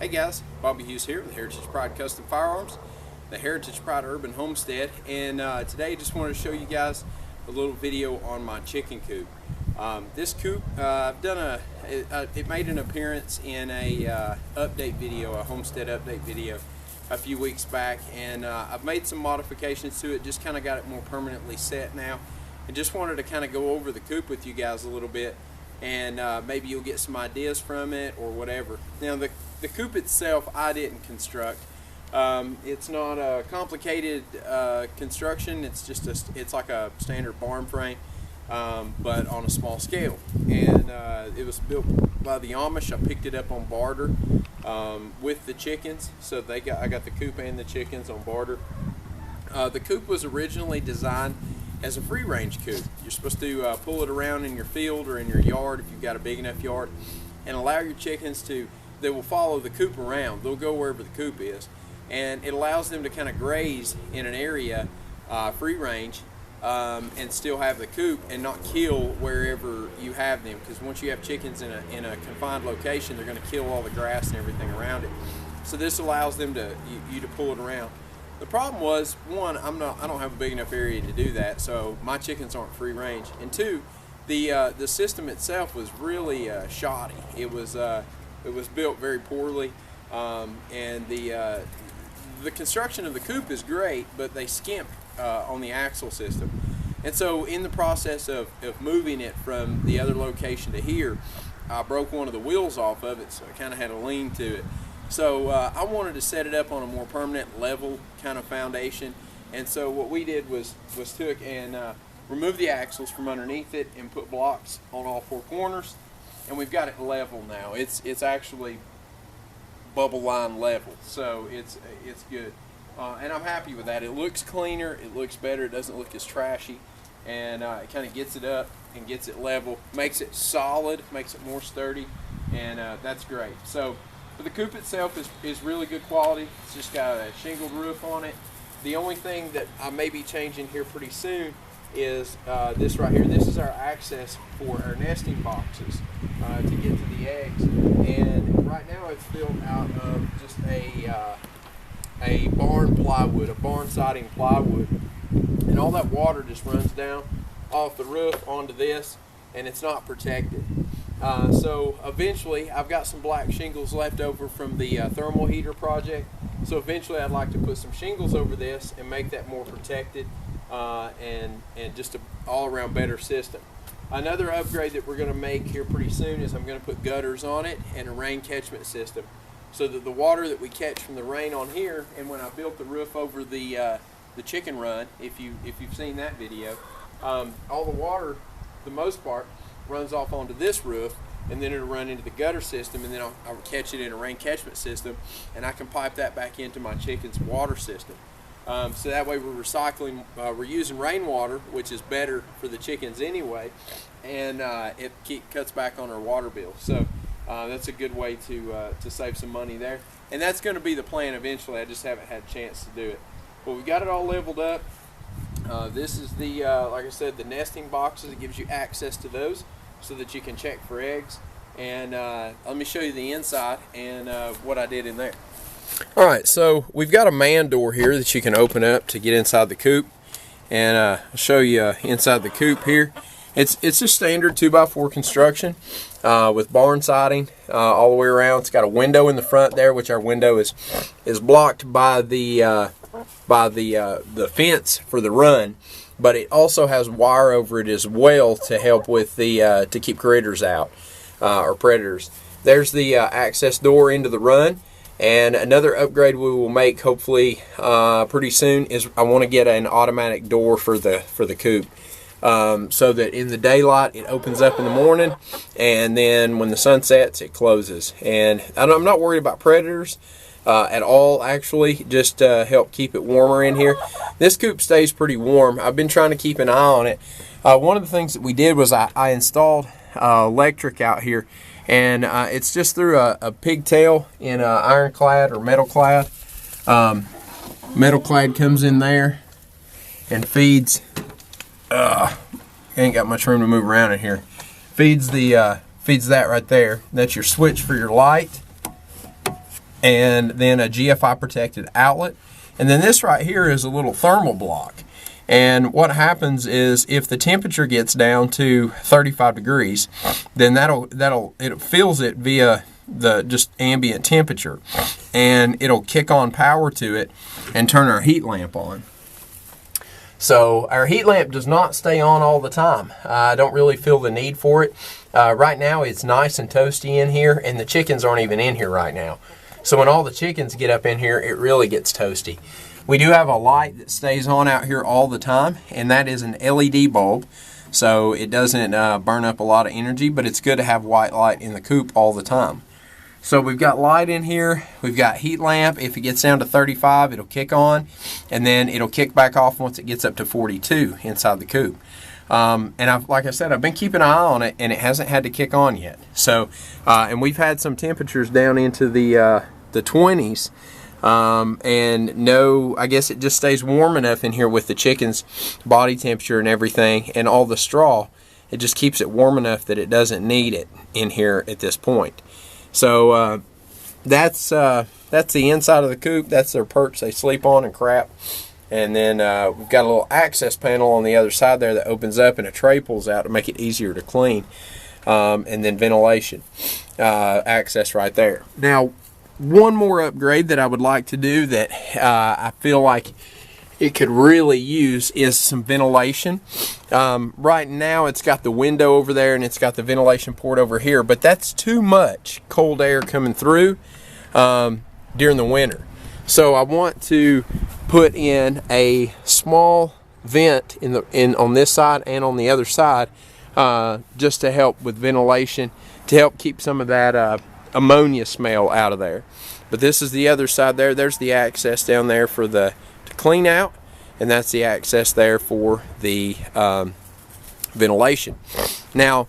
Hey guys, Bobby Hughes here with Heritage Pride Custom Firearms, the Heritage Pride Urban Homestead, and today I just wanted to show you guys a little video on my chicken coop. This coop, I've done it made an appearance in a update video, a homestead update video a few weeks back, and I've made some modifications to it, just kind of got it more permanently set now, and just wanted to kind of go over the coop with you guys a little bit, and maybe you'll get some ideas from it or whatever. Now the coop itself I didn't construct. It's not a complicated construction. It's just it's like a standard barn frame, but on a small scale. And it was built by the Amish. I picked it up on barter with the chickens. So I got the coop and the chickens on barter. The coop was originally designed as a free range coop. You're supposed to pull it around in your field or in your yard if you've got a big enough yard, and allow your chickens to. They will follow the coop around. They'll go wherever the coop is, and it allows them to kind of graze in an area, free range, and still have the coop and not kill wherever you have them. Because once you have chickens in a confined location, they're going to kill all the grass and everything around it. So this allows them to you to pull it around. The problem was, one, I don't have a big enough area to do that, so my chickens aren't free range. And two, the system itself was really shoddy. It was built very poorly, and the construction of the coop is great, but they skimp on the axle system. And so in the process of moving it from the other location to here, I broke one of the wheels off of it, so I kind of had a lean to it. So I wanted to set it up on a more permanent level kind of foundation, and so what we did was took and removed the axles from underneath it and put blocks on all four corners. And we've got it level now. It's actually bubble line level, so it's good, and I'm happy with that. It looks cleaner, it looks better, it doesn't look as trashy, and it kind of gets it up and gets it level, makes it solid, makes it more sturdy, and that's great. So the coop itself is really good quality. It's just got a shingled roof on it. The only thing that I may be changing here pretty soon is this right here. This is our access for our nesting boxes to get to the eggs, and right now it's built out of just a barn plywood, a barn siding plywood, and all that water just runs down off the roof onto this, and it's not protected. So eventually, I've got some black shingles left over from the thermal heater project, so eventually I'd like to put some shingles over this and make that more protected, and just an all-around better system. Another upgrade that we're going to make here pretty soon is I'm going to put gutters on it and a rain catchment system, so that the water that we catch from the rain on here, and when I built the roof over the chicken run, if you've seen that video, all the water, the most part, runs off onto this roof, and then it'll run into the gutter system, and then I'll catch it in a rain catchment system, and I can pipe that back into my chicken's water system. So that way we're recycling, we're using rainwater, which is better for the chickens anyway, and it cuts back on our water bill. So that's a good way to save some money there. And that's going to be the plan eventually. I just haven't had a chance to do it. But we've got it all leveled up. This is the, like I said, the nesting boxes. It gives you access to those so that you can check for eggs. And let me show you the inside and what I did in there. Alright, so we've got a man door here that you can open up to get inside the coop, and I'll show you inside the coop here. It's a standard 2x4 construction with barn siding all the way around. It's got a window in the front there, which our window is blocked by the fence for the run, but it also has wire over it as well to help with the to keep critters out or predators. There's the access door into the run. And another upgrade we will make hopefully pretty soon is I want to get an automatic door for the coop, so that in the daylight it opens up in the morning, and then when the sun sets it closes. And I'm not worried about predators at all, actually, just to help keep it warmer in here. This coop stays pretty warm. I've been trying to keep an eye on it. One of the things that we did was I installed electric out here. And it's just through a pigtail in ironclad or metal clad. Metal clad comes in there and feeds. Ain't got much room to move around in here. Feeds that right there. That's your switch for your light. and then a GFI protected outlet. And then this right here is a little thermal block. And what happens is if the temperature gets down to 35 degrees, then it fills it via the just ambient temperature, and it'll kick on power to it and turn our heat lamp on. So our heat lamp does not stay on all the time. I don't really feel the need for it. Right now it's nice and toasty in here, and the chickens aren't even in here right now. So when all the chickens get up in here, it really gets toasty. We do have a light that stays on out here all the time, and that is an LED bulb. So it doesn't burn up a lot of energy, but it's good to have white light in the coop all the time. So we've got light in here, we've got heat lamp. If it gets down to 35, it'll kick on, and then it'll kick back off once it gets up to 42 inside the coop. And like I said, I've been keeping an eye on it, and it hasn't had to kick on yet. So, and we've had some temperatures down into the 20s, and no, I guess it just stays warm enough in here with the chicken's body temperature and everything, and all the straw. It just keeps it warm enough that it doesn't need it in here at this point. So that's the inside of the coop. That's their perch they sleep on and crap. And then we've got a little access panel on the other side there that opens up, and a tray pulls out to make it easier to clean. And then ventilation access right there. Now, one more upgrade that I would like to do that I feel like it could really use is some ventilation. Right now it's got the window over there and it's got the ventilation port over here, but that's too much cold air coming through during the winter. So I want to put in a small vent on this side and on the other side, just to help with ventilation, to help keep some of that ammonia smell out of there. But this is the other side there. There's the access down there for to clean out, and that's the access there for the ventilation. Now,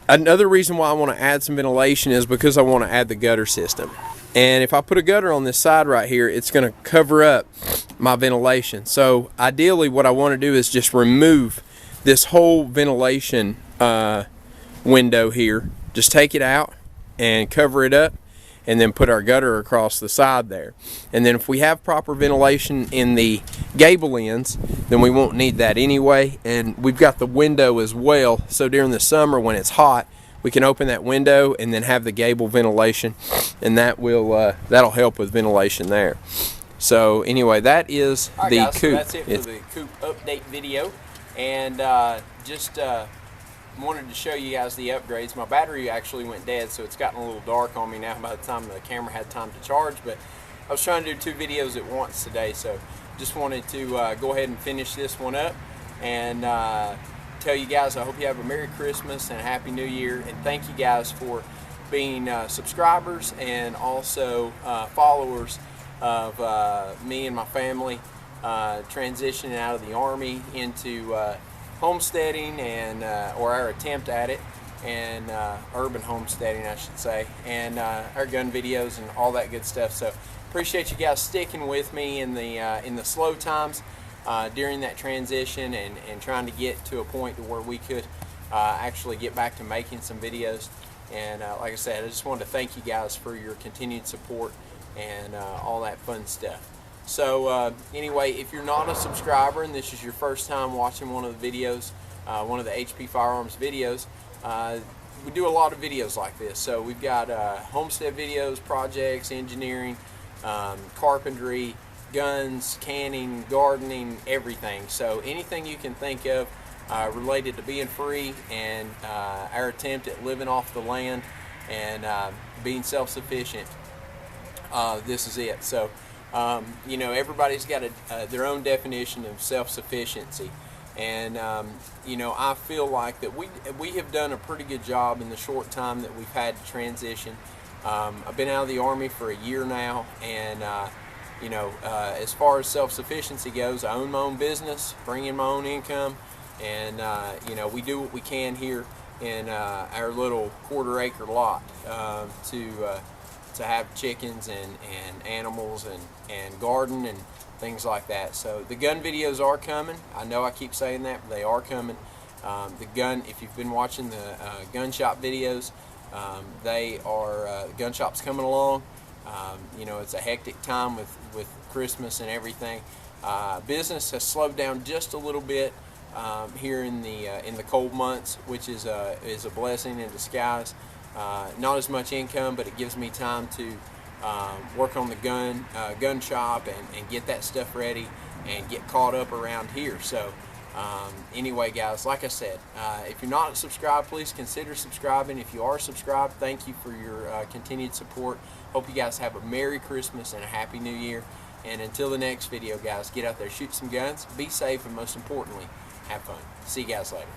another reason why I want to add some ventilation is because I want to add the gutter system. And if I put a gutter on this side right here, it's going to cover up my ventilation. So ideally what I want to do is just remove this whole ventilation window here. Just take it out and cover it up, and then put our gutter across the side there. And then if we have proper ventilation in the gable ends, then we won't need that anyway. And we've got the window as well, so during the summer when it's hot, we can open that window and then have the gable ventilation, and that'll help with ventilation there. So anyway, that is the coop. So that's it for the coop update video, and just wanted to show you guys the upgrades. My battery actually went dead, so it's gotten a little dark on me now by the time the camera had time to charge, but I was trying to do 2 videos at once today, so just wanted to go ahead and finish this one up and tell you guys I hope you have a Merry Christmas and a Happy New Year, and thank you guys for being subscribers and also followers of me and my family transitioning out of the Army into homesteading, and or our attempt at it, and urban homesteading I should say, and our gun videos and all that good stuff. So appreciate you guys sticking with me in the slow times during that transition, and trying to get to a point to where we could actually get back to making some videos. And like I said, I just wanted to thank you guys for your continued support and all that fun stuff. So anyway, if you're not a subscriber and this is your first time watching one of the videos, one of the HP Firearms videos, we do a lot of videos like this. So we've got homestead videos, projects, engineering, carpentry, guns, canning, gardening, everything. So anything you can think of related to being free and our attempt at living off the land and being self-sufficient, this is it. So you know, everybody's got their own definition of self-sufficiency, and you know, I feel like that we have done a pretty good job in the short time that we've had to transition. I've been out of the Army for a year now, and you know, as far as self-sufficiency goes, I own my own business, bring in my own income, and you know, we do what we can here in our little quarter-acre lot to have chickens and animals and garden and things like that. So the gun videos are coming. I know I keep saying that, but they are coming. If you've been watching the gun shop videos, the gun shop's coming along, You know, it's a hectic time with Christmas and everything. Business has slowed down just a little bit here in the cold months, which is a blessing in disguise. Not as much income, but it gives me time to work on the gun shop and get that stuff ready and get caught up around here. So anyway, guys, like I said, if you're not subscribed, please consider subscribing. If you are subscribed, thank you for your continued support. Hope you guys have a Merry Christmas and a Happy New Year. And until the next video, guys, get out there, shoot some guns, be safe, and most importantly, have fun. See you guys later.